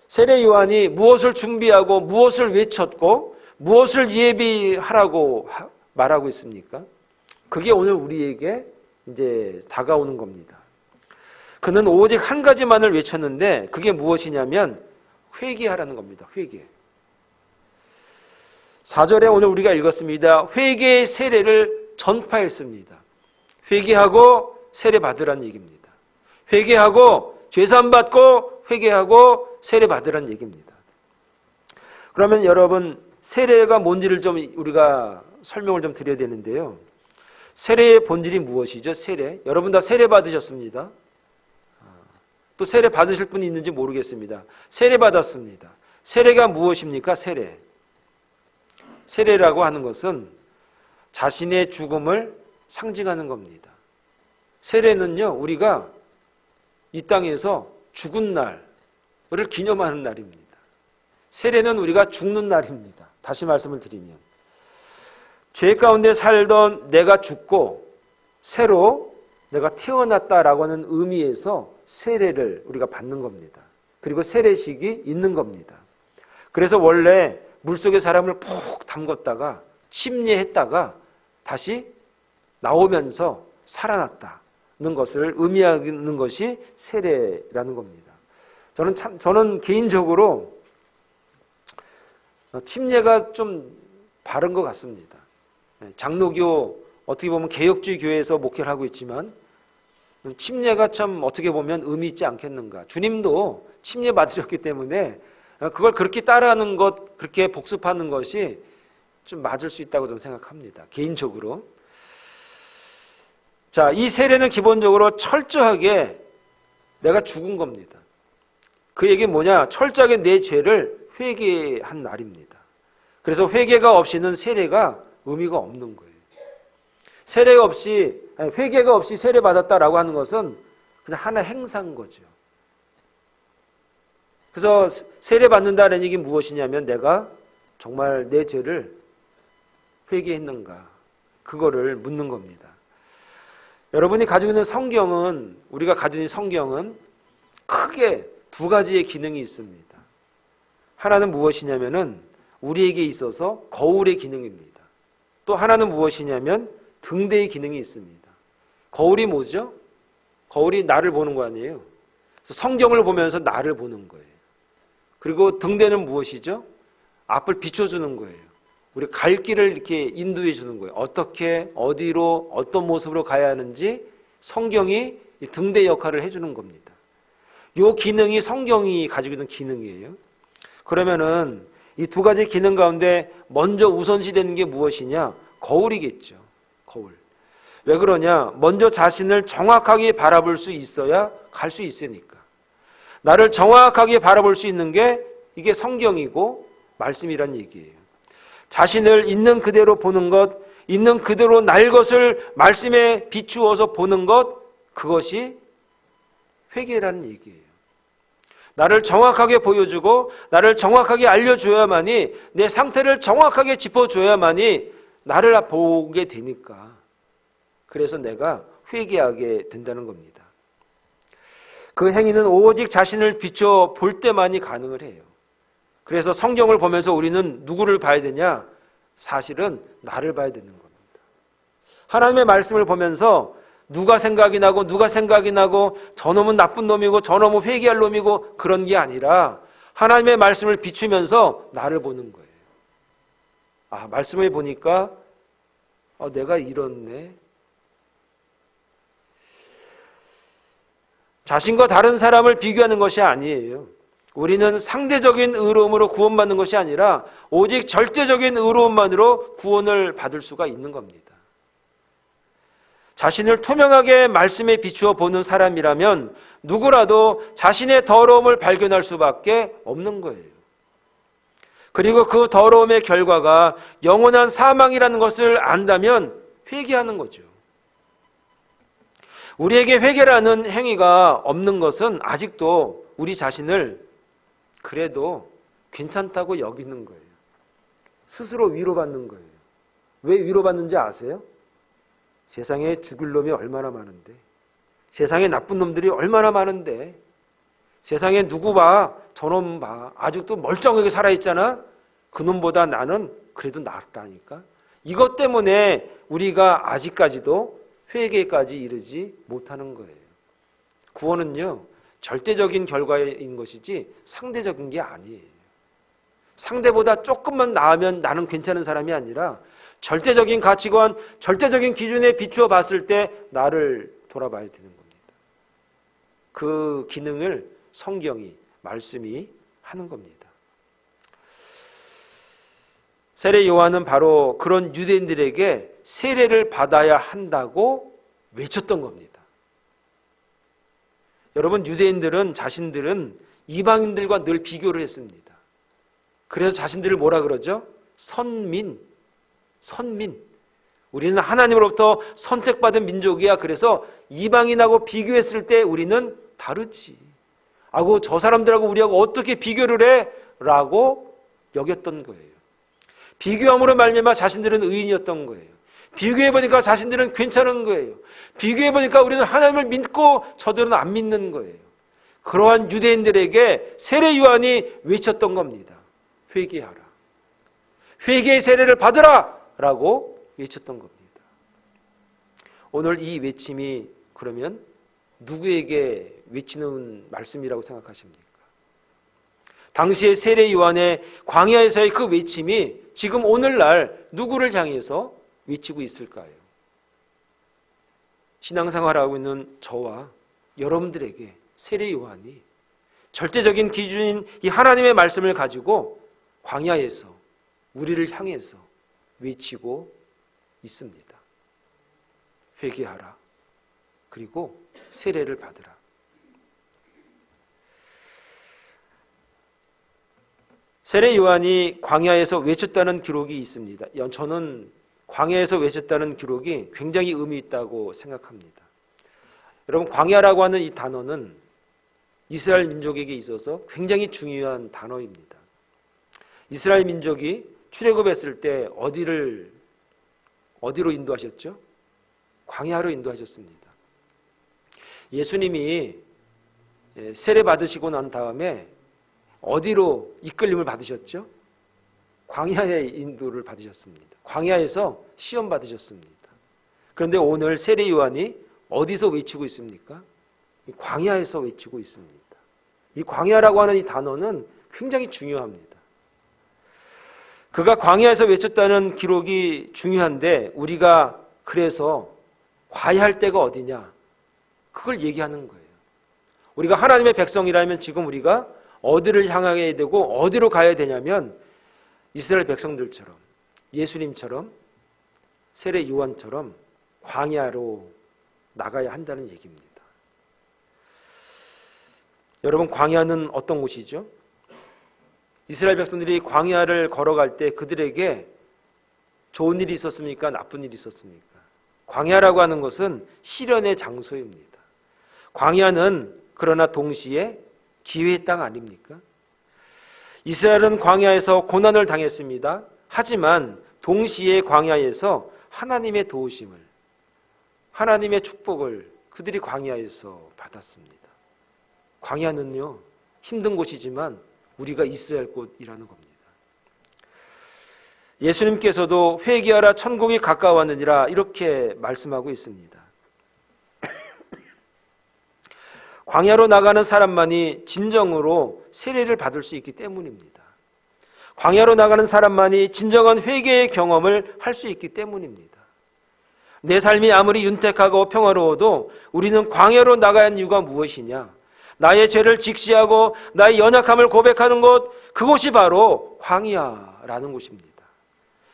세례 요한이 무엇을 준비하고 무엇을 외쳤고 무엇을 예비하라고 말하고 있습니까? 그게 오늘 우리에게 이제 다가오는 겁니다. 그는 오직 한 가지만을 외쳤는데 그게 무엇이냐면 회개하라는 겁니다. 회개. 4절에 오늘 우리가 읽었습니다. 회개의 세례를 전파했습니다. 회개하고 세례 받으라는 얘기입니다. 회개하고 죄사함 받고 회개하고 세례 받으라는 얘기입니다. 그러면 여러분, 세례가 뭔지를 좀 우리가 설명을 좀 드려야 되는데요. 세례의 본질이 무엇이죠? 세례. 여러분 다 세례 받으셨습니다. 또 세례 받으실 분이 있는지 모르겠습니다. 세례 받았습니다. 세례가 무엇입니까? 세례. 세례라고 하는 것은 자신의 죽음을 상징하는 겁니다. 세례는요, 우리가 이 땅에서 죽은 날을 기념하는 날입니다. 세례는 우리가 죽는 날입니다. 다시 말씀을 드리면, 죄 가운데 살던 내가 죽고 새로 내가 태어났다라고 하는 의미에서 세례를 우리가 받는 겁니다. 그리고 세례식이 있는 겁니다. 그래서 원래 물속에 사람을 푹 담궜다가 침례했다가 다시 나오면서 살아났다는 것을 의미하는 것이 세례라는 겁니다. 저는 개인적으로 침례가 좀 바른 것 같습니다. 장로교, 어떻게 보면 개혁주의 교회에서 목회를 하고 있지만 침례가 참 어떻게 보면 의미 있지 않겠는가. 주님도 침례 받으셨기 때문에 그걸 그렇게 따라하는 것, 그렇게 복습하는 것이 좀 맞을 수 있다고 저는 생각합니다. 개인적으로. 자, 이 세례는 기본적으로 철저하게 내가 죽은 겁니다. 그 얘기는 뭐냐? 철저하게 내 죄를 회개한 날입니다. 그래서 회개가 없이는 세례가 의미가 없는 거예요. 회개가 없이 세례 받았다라고 하는 것은 그냥 하나의 행사인 거죠. 그래서 세례 받는다는 얘기 무엇이냐면 내가 정말 내 죄를 회개했는가, 그거를 묻는 겁니다. 여러분이 가지고 있는 성경은, 우리가 가지고 있는 성경은 크게 두 가지의 기능이 있습니다. 하나는 무엇이냐면은 우리에게 있어서 거울의 기능입니다. 또 하나는 무엇이냐면 등대의 기능이 있습니다. 거울이 뭐죠? 거울이 나를 보는 거 아니에요? 그래서 성경을 보면서 나를 보는 거예요. 그리고 등대는 무엇이죠? 앞을 비춰주는 거예요. 우리 갈 길을 이렇게 인도해 주는 거예요. 어떻게, 어디로, 어떤 모습으로 가야 하는지 성경이 등대 역할을 해주는 겁니다. 이 기능이 성경이 가지고 있는 기능이에요. 그러면은 이 두 가지 기능 가운데 먼저 우선시되는 게 무엇이냐? 거울이겠죠. 거울. 왜 그러냐? 먼저 자신을 정확하게 바라볼 수 있어야 갈 수 있으니까. 나를 정확하게 바라볼 수 있는 게 이게 성경이고 말씀이란 얘기예요. 자신을 있는 그대로 보는 것, 있는 그대로 날 것을 말씀에 비추어서 보는 것, 그것이 회개라는 얘기예요. 나를 정확하게 보여주고 나를 정확하게 알려줘야만이, 내 상태를 정확하게 짚어줘야만이 나를 보게 되니까, 그래서 내가 회개하게 된다는 겁니다. 그 행위는 오직 자신을 비춰 볼 때만이 가능을 해요. 그래서 성경을 보면서 우리는 누구를 봐야 되냐? 사실은 나를 봐야 되는 겁니다. 하나님의 말씀을 보면서 누가 생각이 나고 저놈은 나쁜 놈이고 저놈은 회개할 놈이고 그런 게 아니라 하나님의 말씀을 비추면서 나를 보는 거예요. 아, 말씀을 보니까 내가 이렇네. 자신과 다른 사람을 비교하는 것이 아니에요. 우리는 상대적인 의로움으로 구원받는 것이 아니라 오직 절대적인 의로움만으로 구원을 받을 수가 있는 겁니다. 자신을 투명하게 말씀에 비추어 보는 사람이라면 누구라도 자신의 더러움을 발견할 수밖에 없는 거예요. 그리고 그 더러움의 결과가 영원한 사망이라는 것을 안다면 회개하는 거죠. 우리에게 회개라는 행위가 없는 것은 아직도 우리 자신을 그래도 괜찮다고 여기는 거예요. 스스로 위로받는 거예요. 왜 위로받는지 아세요? 세상에 죽을 놈이 얼마나 많은데, 세상에 나쁜 놈들이 얼마나 많은데, 세상에 누구 봐, 저놈 봐, 아직도 멀쩡하게 살아있잖아. 그놈보다 나는 그래도 낫다니까. 이것 때문에 우리가 아직까지도 회개까지 이르지 못하는 거예요. 구원은요, 절대적인 결과인 것이지 상대적인 게 아니에요. 상대보다 조금만 나으면 나는 괜찮은 사람이 아니라 절대적인 가치관, 절대적인 기준에 비추어 봤을 때 나를 돌아봐야 되는 겁니다. 그 기능을 성경이, 말씀이 하는 겁니다. 세례 요한은 바로 그런 유대인들에게 세례를 받아야 한다고 외쳤던 겁니다. 여러분, 유대인들은 자신들은 이방인들과 늘 비교를 했습니다. 그래서 자신들을 뭐라 그러죠? 선민. 우리는 하나님으로부터 선택받은 민족이야. 그래서 이방인하고 비교했을 때 우리는 다르지. 아고 저 사람들하고 우리하고 어떻게 비교를 해? 라고 여겼던 거예요. 비교함으로 말미암아 자신들은 의인이었던 거예요. 비교해보니까 자신들은 괜찮은 거예요. 비교해보니까 우리는 하나님을 믿고 저들은 안 믿는 거예요. 그러한 유대인들에게 세례 요한이 외쳤던 겁니다. 회개하라. 회개의 세례를 받으라! 라고 외쳤던 겁니다. 오늘 이 외침이 그러면 누구에게 외치는 말씀이라고 생각하십니까? 당시의 세례 요한의 광야에서의 그 외침이 지금 오늘날 누구를 향해서 외치고 있을까요? 신앙생활하고 있는 저와 여러분들에게 세례 요한이 절대적인 기준인 이 하나님의 말씀을 가지고 광야에서 우리를 향해서 외치고 있습니다. 회개하라. 그리고 세례를 받으라. 세례 요한이 광야에서 외쳤다는 기록이 있습니다. 저는 광야에서 외쳤다는 기록이 굉장히 의미 있다고 생각합니다. 여러분, 광야라고 하는 이 단어는 이스라엘 민족에게 있어서 굉장히 중요한 단어입니다. 이스라엘 민족이 출애굽했을 때 어디로 인도하셨죠? 광야로 인도하셨습니다. 예수님이 세례 받으시고 난 다음에 어디로 이끌림을 받으셨죠? 광야의 인도를 받으셨습니다. 광야에서 시험 받으셨습니다. 그런데 오늘 세례 요한이 어디서 외치고 있습니까? 광야에서 외치고 있습니다. 이 광야라고 하는 이 단어는 굉장히 중요합니다. 그가 광야에서 외쳤다는 기록이 중요한데 우리가 그래서 과외할 때가 어디냐? 그걸 얘기하는 거예요. 우리가 하나님의 백성이라면 지금 우리가 어디를 향하게 되고 어디로 가야 되냐면 이스라엘 백성들처럼, 예수님처럼, 세례 요한처럼 광야로 나가야 한다는 얘기입니다. 여러분, 광야는 어떤 곳이죠? 이스라엘 백성들이 광야를 걸어갈 때 그들에게 좋은 일이 있었습니까? 나쁜 일이 있었습니까? 광야라고 하는 것은 시련의 장소입니다. 광야는 그러나 동시에 기회의 땅 아닙니까? 이스라엘은 광야에서 고난을 당했습니다. 하지만 동시에 광야에서 하나님의 도우심을, 하나님의 축복을 그들이 광야에서 받았습니다. 광야는요, 힘든 곳이지만 우리가 있어야 할 곳이라는 겁니다. 예수님께서도 회개하라 천국이 가까웠느니라 이렇게 말씀하고 있습니다. 광야로 나가는 사람만이 진정으로 세례를 받을 수 있기 때문입니다. 광야로 나가는 사람만이 진정한 회개의 경험을 할 수 있기 때문입니다. 내 삶이 아무리 윤택하고 평화로워도 우리는 광야로 나가야 하는 이유가 무엇이냐? 나의 죄를 직시하고 나의 연약함을 고백하는 곳, 그곳이 바로 광야라는 곳입니다.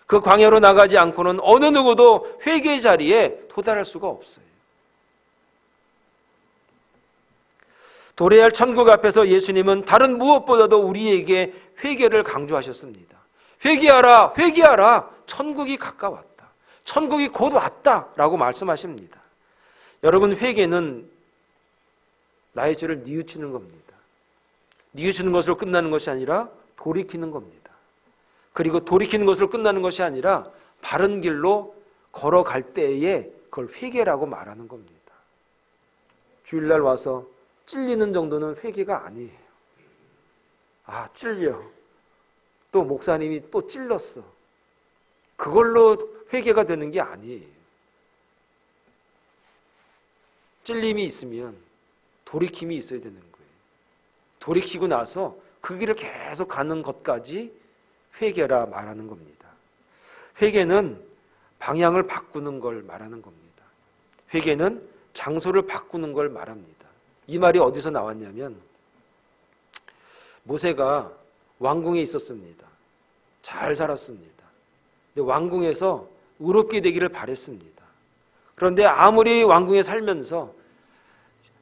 그 광야로 나가지 않고는 어느 누구도 회개의 자리에 도달할 수가 없어요. 도래할 할 천국 앞에서 예수님은 다른 무엇보다도 우리에게 회개를 강조하셨습니다. 회개하라, 회개하라. 천국이 가까웠다. 천국이 곧 왔다. 라고 말씀하십니다. 여러분, 회개는 나의 죄를 뉘우치는 겁니다. 뉘우치는 것으로 끝나는 것이 아니라 돌이키는 겁니다. 그리고 돌이키는 것으로 끝나는 것이 아니라 바른 길로 걸어갈 때에 그걸 회개라고 말하는 겁니다. 주일날 와서 찔리는 정도는 회개가 아니에요. 아, 찔려. 또 목사님이 또 찔렀어. 그걸로 회개가 되는 게 아니에요. 찔림이 있으면 돌이킴이 있어야 되는 거예요. 돌이키고 나서 그 길을 계속 가는 것까지 회개라 말하는 겁니다. 회개는 방향을 바꾸는 걸 말하는 겁니다. 회개는 장소를 바꾸는 걸 말합니다. 이 말이 어디서 나왔냐면 모세가 왕궁에 있었습니다. 잘 살았습니다. 근데 왕궁에서 의롭게 되기를 바랬습니다. 그런데 아무리 왕궁에 살면서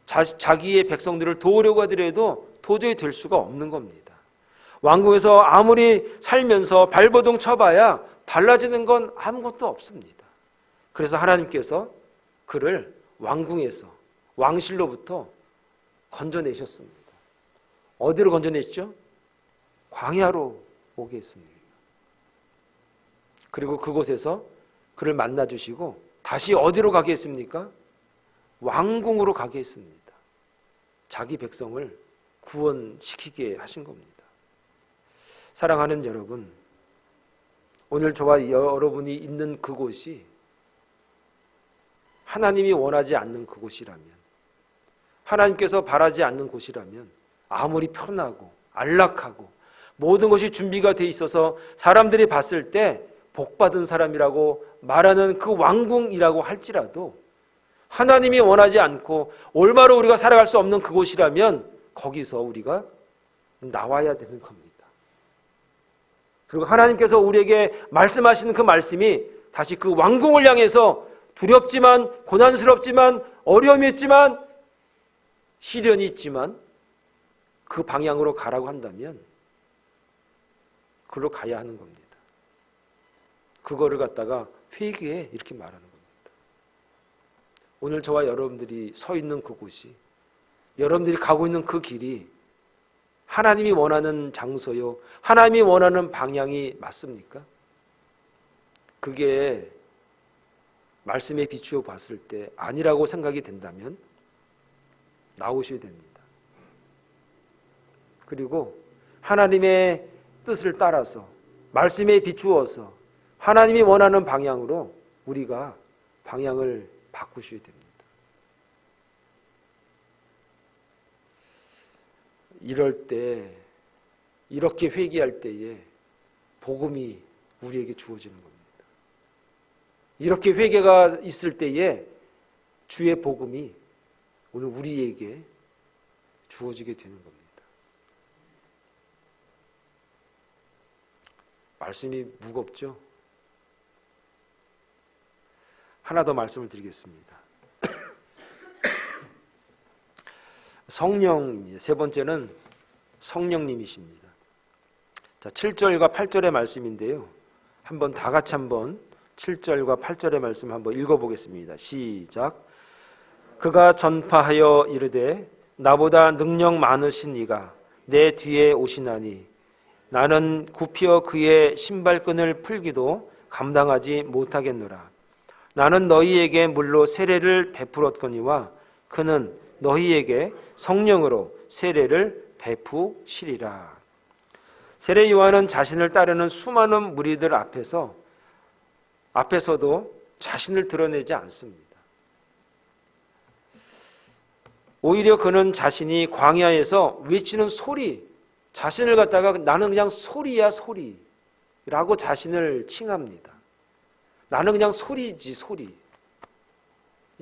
자기의 백성들을 도우려고 하더라도 도저히 될 수가 없는 겁니다. 왕궁에서 아무리 살면서 발버둥 쳐봐야 달라지는 건 아무것도 없습니다. 그래서 하나님께서 그를 왕궁에서, 왕실로부터 건져내셨습니다. 어디로 건져냈죠? 광야로 오게 했습니다. 그리고 그곳에서 그를 만나주시고 다시 어디로 가게 했습니까? 왕궁으로 가게 했습니다. 자기 백성을 구원시키게 하신 겁니다. 사랑하는 여러분, 오늘 저와 여러분이 있는 그곳이 하나님이 원하지 않는 그곳이라면, 하나님께서 바라지 않는 곳이라면 아무리 편하고 안락하고 모든 것이 준비가 돼 있어서 사람들이 봤을 때 복받은 사람이라고 말하는 그 왕궁이라고 할지라도 하나님이 원하지 않고 올바로 우리가 살아갈 수 없는 그곳이라면 거기서 우리가 나와야 되는 겁니다. 그리고 하나님께서 우리에게 말씀하시는 그 말씀이 다시 그 왕궁을 향해서 두렵지만 고난스럽지만 어려움이 있지만 시련이 있지만 그 방향으로 가라고 한다면 그걸로 가야 하는 겁니다. 그거를 갖다가 회개에 이렇게 말하는 겁니다. 오늘 저와 여러분들이 서 있는 그곳이, 여러분들이 가고 있는 그 길이 하나님이 원하는 장소요, 하나님이 원하는 방향이 맞습니까? 그게 말씀에 비추어 봤을 때 아니라고 생각이 된다면 나오셔야 됩니다. 그리고 하나님의 뜻을 따라서 말씀에 비추어서 하나님이 원하는 방향으로 우리가 방향을 바꾸셔야 됩니다. 이럴 때, 이렇게 회개할 때에 복음이 우리에게 주어지는 겁니다. 이렇게 회개가 있을 때에 주의 복음이 오늘 우리에게 주어지게 되는 겁니다. 말씀이 무겁죠? 하나 더 말씀을 드리겠습니다. 성령입니다. 세 번째는 성령님이십니다. 자, 7절과 8절의 말씀인데요. 한번 다 같이 한번 7절과 8절의 말씀 한번 읽어보겠습니다. 시작. 그가 전파하여 이르되 나보다 능력 많으신 이가 내 뒤에 오시나니 나는 굽혀 그의 신발끈을 풀기도 감당하지 못하겠노라. 나는 너희에게 물로 세례를 베풀었거니와 그는 너희에게 성령으로 세례를 베푸시리라. 세례 요한은 자신을 따르는 수많은 무리들 앞에서도 자신을 드러내지 않습니다. 오히려 그는 자신이 광야에서 외치는 소리, 자신을 갖다가 나는 그냥 소리야 소리라고 자신을 칭합니다. 나는 그냥 소리지 소리.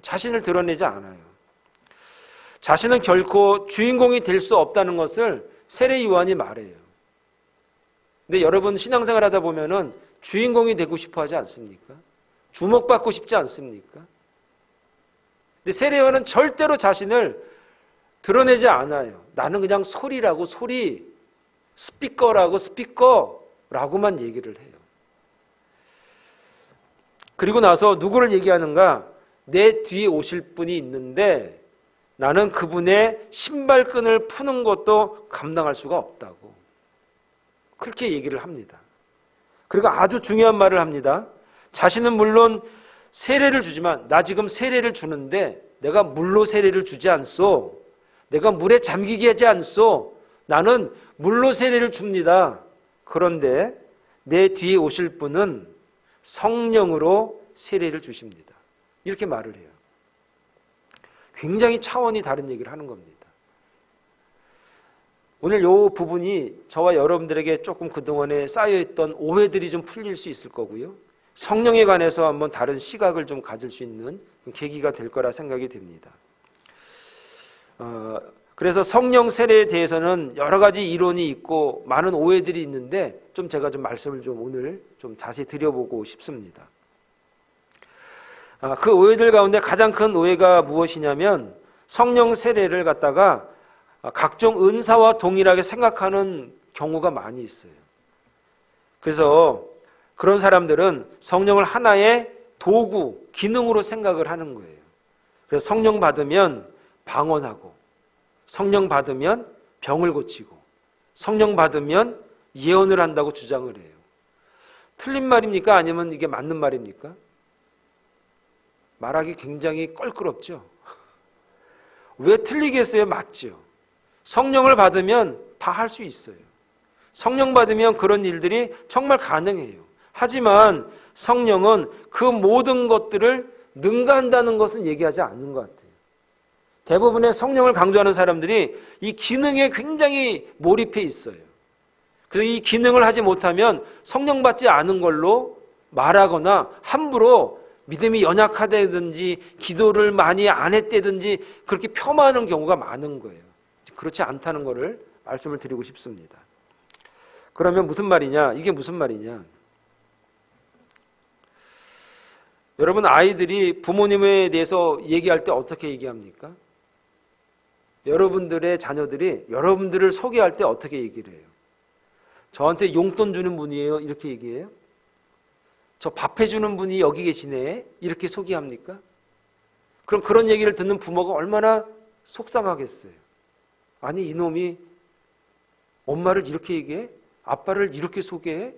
자신을 드러내지 않아요. 자신은 결코 주인공이 될 수 없다는 것을 세례 요한이 말해요. 근데 여러분 신앙생활 하다 보면은 주인공이 되고 싶어 하지 않습니까? 주목받고 싶지 않습니까? 근데 세례 요한은 절대로 자신을 드러내지 않아요. 나는 그냥 소리라고 소리, 스피커라고 스피커라고만 얘기를 해요. 그리고 나서 누구를 얘기하는가? 내 뒤에 오실 분이 있는데 나는 그분의 신발끈을 푸는 것도 감당할 수가 없다고. 그렇게 얘기를 합니다. 그리고 아주 중요한 말을 합니다. 자신은 물론 세례를 주지만 나 지금 세례를 주는데 내가 물로 세례를 주지 않소. 내가 물에 잠기게 하지 않소. 나는 물로 세례를 줍니다. 그런데 내 뒤에 오실 분은 성령으로 세례를 주십니다. 이렇게 말을 해요. 굉장히 차원이 다른 얘기를 하는 겁니다. 오늘 이 부분이 저와 여러분들에게 조금 그동안에 쌓여있던 오해들이 좀 풀릴 수 있을 거고요. 성령에 관해서 한번 다른 시각을 좀 가질 수 있는 계기가 될 거라 생각이 듭니다. 그래서 성령 세례에 대해서는 여러 가지 이론이 있고 많은 오해들이 있는데 좀 제가 좀 말씀을 좀 오늘 좀 자세히 드려보고 싶습니다. 그 오해들 가운데 가장 큰 오해가 무엇이냐면 성령 세례를 갖다가 각종 은사와 동일하게 생각하는 경우가 많이 있어요. 그래서 그런 사람들은 성령을 하나의 도구, 기능으로 생각을 하는 거예요. 그래서 성령 받으면 방언하고, 성령 받으면 병을 고치고, 성령 받으면 예언을 한다고 주장을 해요. 틀린 말입니까? 아니면 이게 맞는 말입니까? 말하기 굉장히 껄끄럽죠. 왜 틀리겠어요? 맞죠. 성령을 받으면 다 할 수 있어요. 성령 받으면 그런 일들이 정말 가능해요. 하지만 성령은 그 모든 것들을 능가한다는 것은 얘기하지 않는 것 같아요. 대부분의 성령을 강조하는 사람들이 이 기능에 굉장히 몰입해 있어요. 그래서 이 기능을 하지 못하면 성령 받지 않은 걸로 말하거나 함부로 믿음이 연약하다든지 기도를 많이 안 했다든지 그렇게 폄하하는 경우가 많은 거예요. 그렇지 않다는 것을 말씀을 드리고 싶습니다. 그러면 무슨 말이냐? 이게 무슨 말이냐? 여러분 아이들이 부모님에 대해서 얘기할 때 어떻게 얘기합니까? 여러분들의 자녀들이 여러분들을 소개할 때 어떻게 얘기를 해요? 저한테 용돈 주는 분이에요? 이렇게 얘기해요? 저 밥 해주는 분이 여기 계시네? 이렇게 소개합니까? 그럼 그런 얘기를 듣는 부모가 얼마나 속상하겠어요? 아니 이놈이 엄마를 이렇게 얘기해? 아빠를 이렇게 소개해?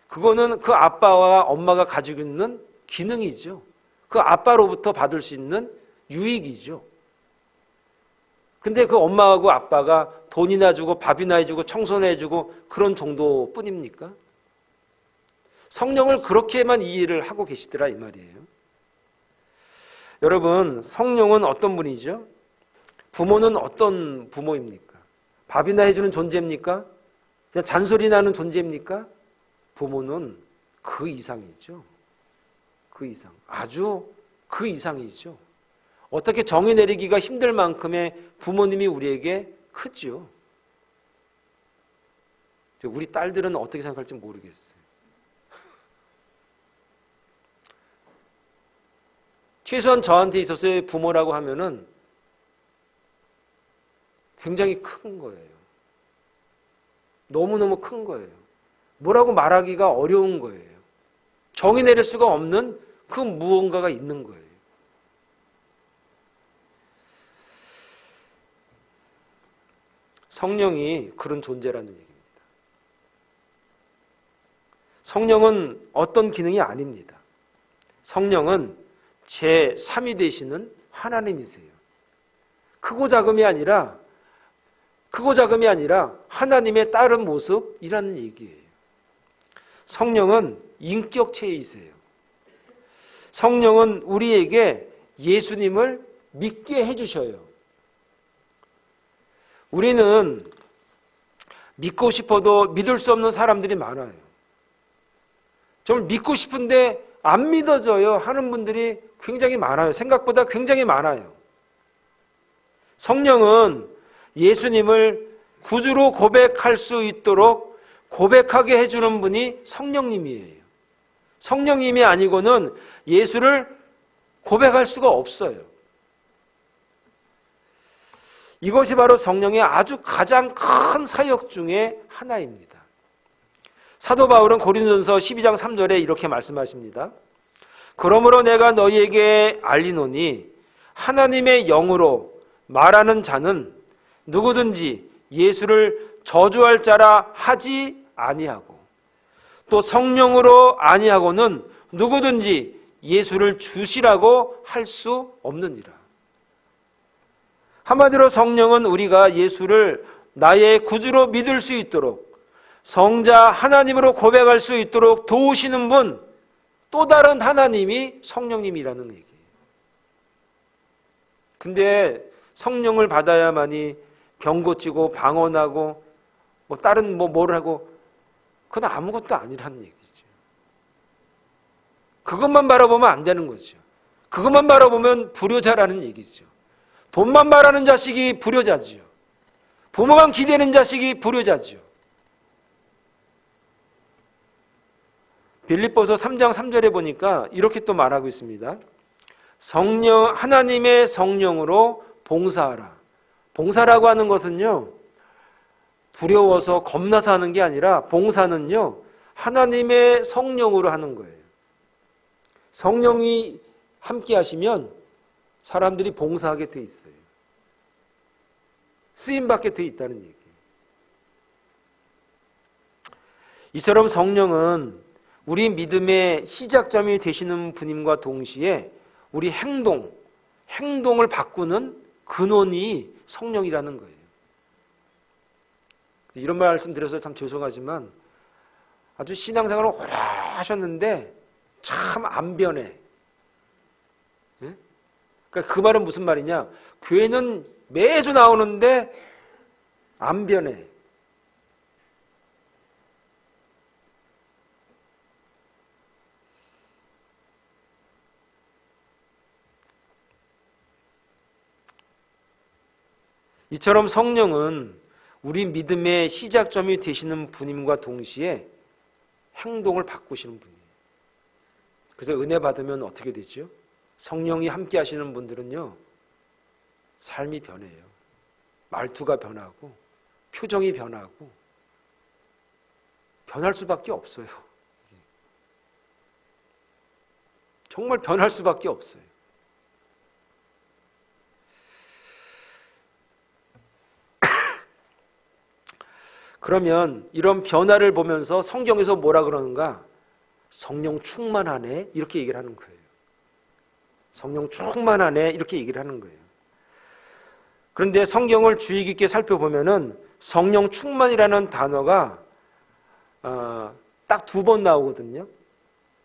그거는 그 아빠와 엄마가 가지고 있는 기능이죠. 그 아빠로부터 받을 수 있는 유익이죠. 근데 그 엄마하고 아빠가 돈이나 주고 밥이나 해주고 청소나 해주고 그런 정도뿐입니까? 성령을 그렇게만 이해를 하고 계시더라 이 말이에요. 여러분 성령은 어떤 분이죠? 부모는 어떤 부모입니까? 밥이나 해주는 존재입니까? 그냥 잔소리 나는 존재입니까? 부모는 그 이상이죠. 그 이상. 아주 그 이상이죠. 어떻게 정의 내리기가 힘들 만큼의 부모님이 우리에게 크죠. 우리 딸들은 어떻게 생각할지 모르겠어요. 최소한 저한테 있어서의 부모라고 하면은 굉장히 큰 거예요. 너무너무 큰 거예요. 뭐라고 말하기가 어려운 거예요. 정의 내릴 수가 없는 그 무언가가 있는 거예요. 성령이 그런 존재라는 얘기입니다. 성령은 어떤 기능이 아닙니다. 성령은 제3위 되시는 하나님이세요. 크고 작음이 아니라 하나님의 다른 모습이라는 얘기예요. 성령은 인격체이세요. 성령은 우리에게 예수님을 믿게 해주셔요. 우리는 믿고 싶어도 믿을 수 없는 사람들이 많아요. 정말 믿고 싶은데 안 믿어져요 하는 분들이 굉장히 많아요. 생각보다 굉장히 많아요. 성령은 예수님을 구주로 고백할 수 있도록 고백하게 해주는 분이 성령님이에요. 성령님이 아니고는 예수를 고백할 수가 없어요. 이것이 바로 성령의 아주 가장 큰 사역 중에 하나입니다. 사도 바울은 고린도전서 12장 3절에 이렇게 말씀하십니다. 그러므로 내가 너희에게 알리노니 하나님의 영으로 말하는 자는 누구든지 예수를 저주할 자라 하지 아니하고 또 성령으로 아니하고는 누구든지 예수를 주시라고 할 수 없느니라. 한마디로 성령은 우리가 예수를 나의 구주로 믿을 수 있도록 성자 하나님으로 고백할 수 있도록 도우시는 분, 또 다른 하나님이 성령님이라는 얘기예요. 근데 성령을 받아야만이 병 고치고 방언하고 뭐 다른 뭘 하고 그건 아무것도 아니라는 얘기죠. 그것만 바라보면 안 되는 거죠. 그것만 바라보면 불효자라는 얘기죠. 돈만 바라는 자식이 불효자지요. 부모만 기대는 자식이 불효자지요. 빌립보서 3장 3절에 보니까 이렇게 또 말하고 있습니다. 성령, 하나님의 성령으로 봉사하라. 봉사라고 하는 것은요, 두려워서 겁나서 하는 게 아니라 봉사는요, 하나님의 성령으로 하는 거예요. 성령이 함께 하시면 사람들이 봉사하게 돼 있어요. 쓰임받게 돼 있다는 얘기예요. 이처럼 성령은 우리 믿음의 시작점이 되시는 분임과 동시에 우리 행동을 바꾸는 근원이 성령이라는 거예요. 이런 말씀 드려서 참 죄송하지만 아주 신앙생활을 오래 하셨는데 참 안 변해. 그러니까 그 말은 무슨 말이냐? 교회는 매주 나오는데 안 변해. 이처럼 성령은 우리 믿음의 시작점이 되시는 분임과 동시에 행동을 바꾸시는 분이에요. 그래서 은혜 받으면 어떻게 되죠? 성령이 함께 하시는 분들은요, 삶이 변해요. 말투가 변하고, 표정이 변하고, 변할 수밖에 없어요. 정말 변할 수밖에 없어요. 그러면 이런 변화를 보면서 성경에서 뭐라 그러는가? 성령 충만하네 이렇게 얘기를 하는 거예요. 성령 충만하네 이렇게 얘기를 하는 거예요. 그런데 성경을 주의 깊게 살펴보면은 성령 충만이라는 단어가 딱 2번 나오거든요.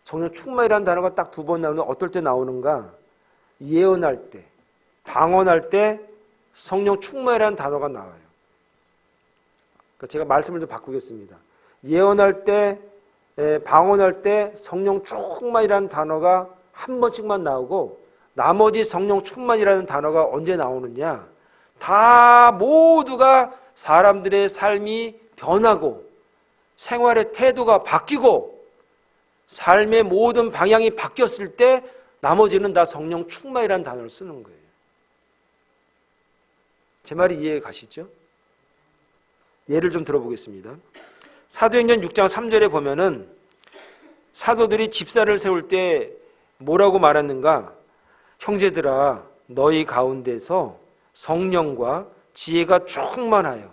성령 충만이라는 단어가 딱 2번 나오는데 어떨 때 나오는가? 예언할 때, 방언할 때 성령 충만이라는 단어가 나와요. 제가 말씀을 좀 바꾸겠습니다. 예언할 때, 방언할 때 성령 충만이라는 단어가 한 번씩만 나오고 나머지 성령 충만이라는 단어가 언제 나오느냐? 다 모두가 사람들의 삶이 변하고 생활의 태도가 바뀌고 삶의 모든 방향이 바뀌었을 때 나머지는 다 성령 충만이라는 단어를 쓰는 거예요. 제 말이 이해 가시죠? 예를 좀 들어보겠습니다. 사도행전 6장 3절에 보면은 사도들이 집사를 세울 때 뭐라고 말했는가? 형제들아, 너희 가운데서 성령과 지혜가 충만하여,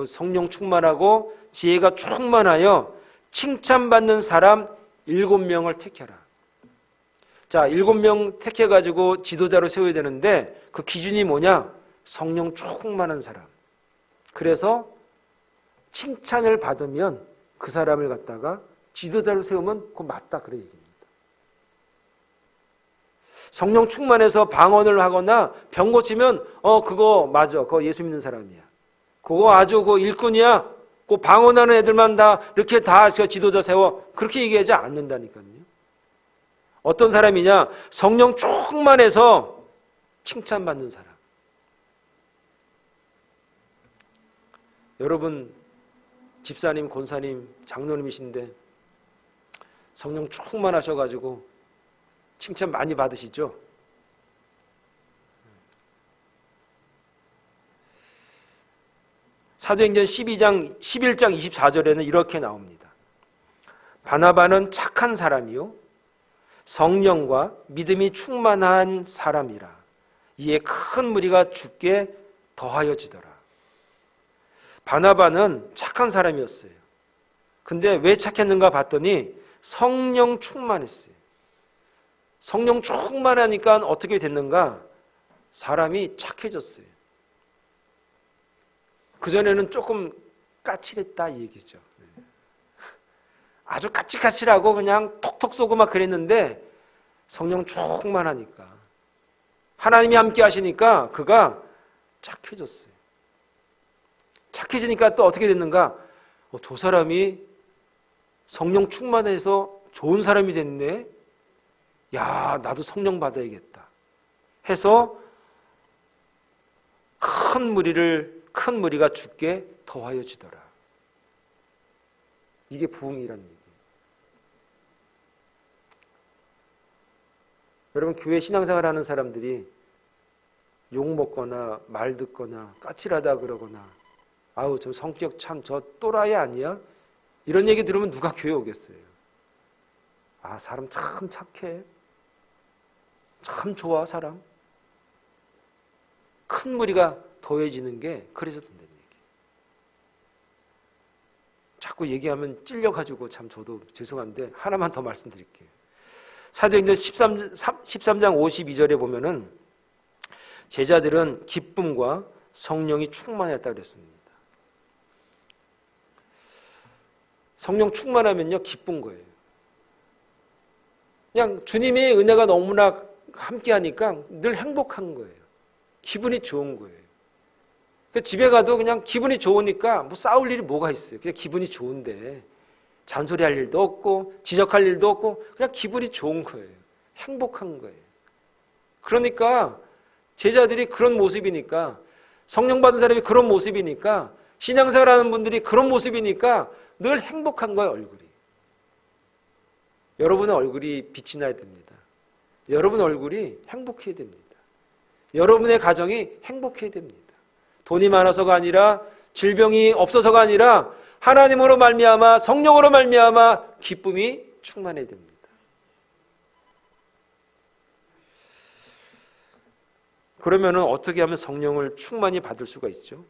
성령 충만하고 지혜가 충만하여 칭찬받는 사람 7명을 택해라. 자, 7명 택해가지고 지도자로 세워야 되는데 그 기준이 뭐냐? 성령 충만한 사람. 그래서 칭찬을 받으면 그 사람을 갖다가 지도자로 세우면 그거 맞다, 그래 얘기입니다. 성령 충만해서 방언을 하거나 병 고치면 그거 맞아, 그거 예수 믿는 사람이야, 그거 아주 그거 일꾼이야, 그 방언하는 애들만 다 이렇게 다 지도자 세워, 그렇게 얘기하지 않는다니까요. 어떤 사람이냐? 성령 충만해서 칭찬받는 사람. 여러분 집사님, 권사님, 장로님이신데 성령 충만하셔가지고 칭찬 많이 받으시죠? 사도행전 11장 24절에는 이렇게 나옵니다. 바나바는 착한 사람이요 성령과 믿음이 충만한 사람이라. 이에 큰 무리가 주께 더하여지더라. 바나바는 착한 사람이었어요. 근데 왜 착했는가 봤더니 성령 충만했어요. 성령 충만하니까 어떻게 됐는가? 사람이 착해졌어요. 그전에는 조금 까칠했다 이 얘기죠. 아주 까칠까칠하고 그냥 톡톡 쏘고 막 그랬는데 성령 충만하니까, 하나님이 함께 하시니까 그가 착해졌어요. 착해지니까 또 어떻게 됐는가? 저 사람이 성령 충만해서 좋은 사람이 됐네. 야, 나도 성령 받아야겠다 해서 큰 무리가 주께 더하여지더라. 이게 부흥이라는 얘기예요. 여러분, 교회 신앙생활 하는 사람들이 욕먹거나 말 듣거나 까칠하다 그러거나 아우 저 성격 참 저 또라이 아니야? 이런 얘기 들으면 누가 교회 오겠어요? 아, 사람 참 착해, 참 좋아 사람. 큰 무리가 더해지는 게 그래서 된다는 얘기예요. 자꾸 얘기하면 찔려가지고 참 저도 죄송한데 하나만 더 말씀드릴게요. 사도행전 13장 52절에 보면은 제자들은 기쁨과 성령이 충만했다고 그랬습니다. 성령 충만하면요 기쁜 거예요. 그냥 주님의 은혜가 너무나 함께 하니까 늘 행복한 거예요. 기분이 좋은 거예요. 집에 가도 그냥 기분이 좋으니까 뭐 싸울 일이 뭐가 있어요. 그냥 기분이 좋은데 잔소리할 일도 없고 지적할 일도 없고 그냥 기분이 좋은 거예요. 행복한 거예요. 그러니까 제자들이 그런 모습이니까, 성령 받은 사람이 그런 모습이니까, 신앙생활하는 분들이 그런 모습이니까 늘 행복한 거예요. 얼굴이. 여러분의 얼굴이 빛이 나야 됩니다. 여러분 얼굴이 행복해야 됩니다. 여러분의 가정이 행복해야 됩니다. 돈이 많아서가 아니라, 질병이 없어서가 아니라 하나님으로 말미암아, 성령으로 말미암아 기쁨이 충만해야 됩니다. 그러면은 어떻게 하면 성령을 충만히 받을 수가 있죠?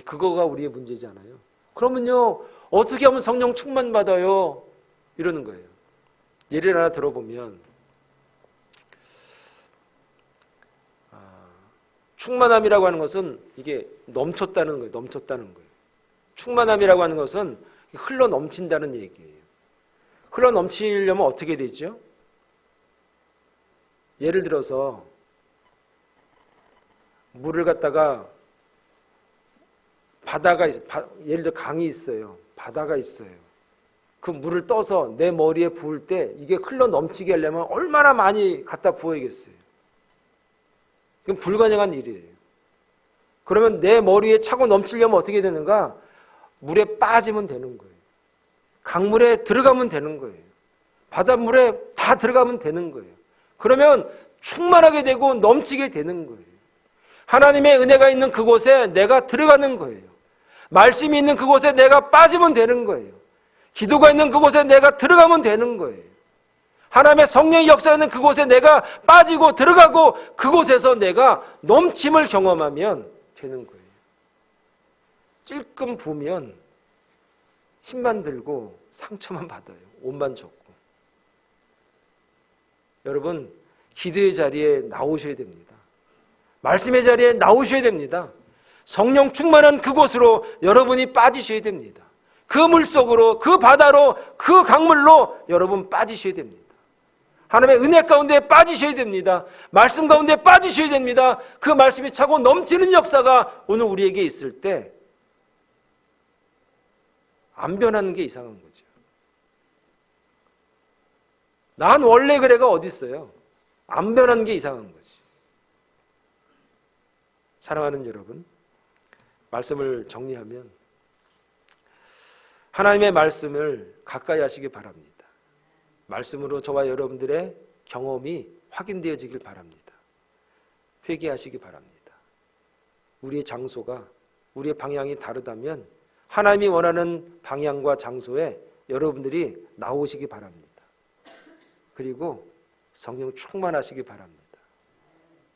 그거가 우리의 문제잖아요. 그러면요 어떻게 하면 성령 충만 받아요? 이러는 거예요. 예를 하나 들어보면 충만함이라고 하는 것은 이게 넘쳤다는 거예요. 넘쳤다는 거예요. 충만함이라고 하는 것은 흘러 넘친다는 얘기예요. 흘러 넘치려면 어떻게 되죠? 예를 들어서 물을 갖다가 바다가 예를 들어 강이 있어요. 바다가 있어요. 그 물을 떠서 내 머리에 부을 때 이게 흘러 넘치게 하려면 얼마나 많이 갖다 부어야겠어요. 그건 불가능한 일이에요. 그러면 내 머리에 차고 넘치려면 어떻게 되는가? 물에 빠지면 되는 거예요. 강물에 들어가면 되는 거예요. 바닷물에 다 들어가면 되는 거예요. 그러면 충만하게 되고 넘치게 되는 거예요. 하나님의 은혜가 있는 그곳에 내가 들어가는 거예요. 말씀이 있는 그곳에 내가 빠지면 되는 거예요. 기도가 있는 그곳에 내가 들어가면 되는 거예요. 하나님의 성령의 역사하는 그곳에 내가 빠지고 들어가고 그곳에서 내가 넘침을 경험하면 되는 거예요. 찔끔 부으면 힘만 들고 상처만 받아요. 옷만 젖고. 여러분, 기도의 자리에 나오셔야 됩니다. 말씀의 자리에 나오셔야 됩니다. 성령 충만한 그곳으로 여러분이 빠지셔야 됩니다. 그 물속으로, 그 바다로, 그 강물로 여러분 빠지셔야 됩니다. 하나님의 은혜 가운데 빠지셔야 됩니다. 말씀 가운데 빠지셔야 됩니다. 그 말씀이 차고 넘치는 역사가 오늘 우리에게 있을 때 안 변하는 게 이상한 거죠. 난 원래 그래가 어디 있어요? 안 변하는 게 이상한 거지. 사랑하는 여러분, 말씀을 정리하면 하나님의 말씀을 가까이 하시기 바랍니다. 말씀으로 저와 여러분들의 경험이 확인되어지길 바랍니다. 회개하시기 바랍니다. 우리의 장소가, 우리의 방향이 다르다면 하나님이 원하는 방향과 장소에 여러분들이 나오시기 바랍니다. 그리고 성령 충만하시기 바랍니다.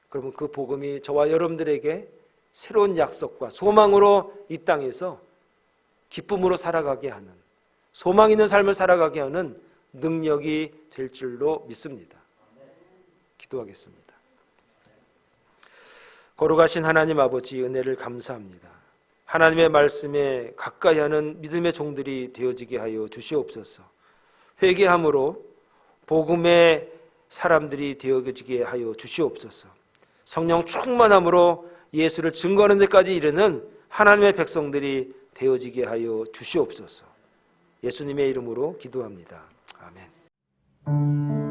그러면 그 복음이 저와 여러분들에게 새로운 약속과 소망으로 이 땅에서 기쁨으로 살아가게 하는, 소망 있는 삶을 살아가게 하는 능력이 될 줄로 믿습니다. 기도하겠습니다. 거룩하신 하나님 아버지, 은혜를 감사합니다. 하나님의 말씀에 가까이 하는 믿음의 종들이 되어지게 하여 주시옵소서. 회개함으로 복음의 사람들이 되어지게 하여 주시옵소서. 성령 충만함으로 예수를 증거하는 데까지 이르는 하나님의 백성들이 되어지게 하여 주시옵소서. 예수님의 이름으로 기도합니다. 아멘.